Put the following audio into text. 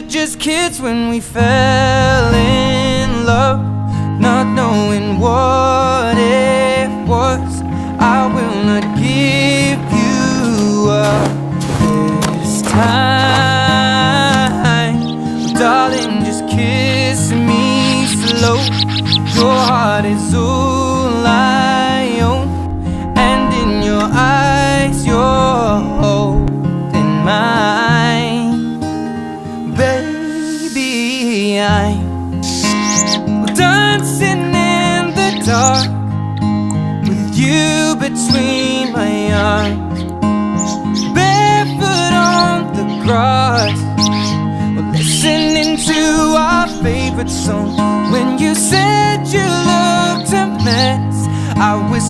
were just kids when we fell in love, not knowing what it was. I will not give you up this time. Darling, just kiss me slow. Your heart is all I own, and in your eyes you're holding mine. Baby, I'm dancing in the dark with you between my arms, barefoot on the grass, we're listening to our favorite song. When you said you looked a mess, I was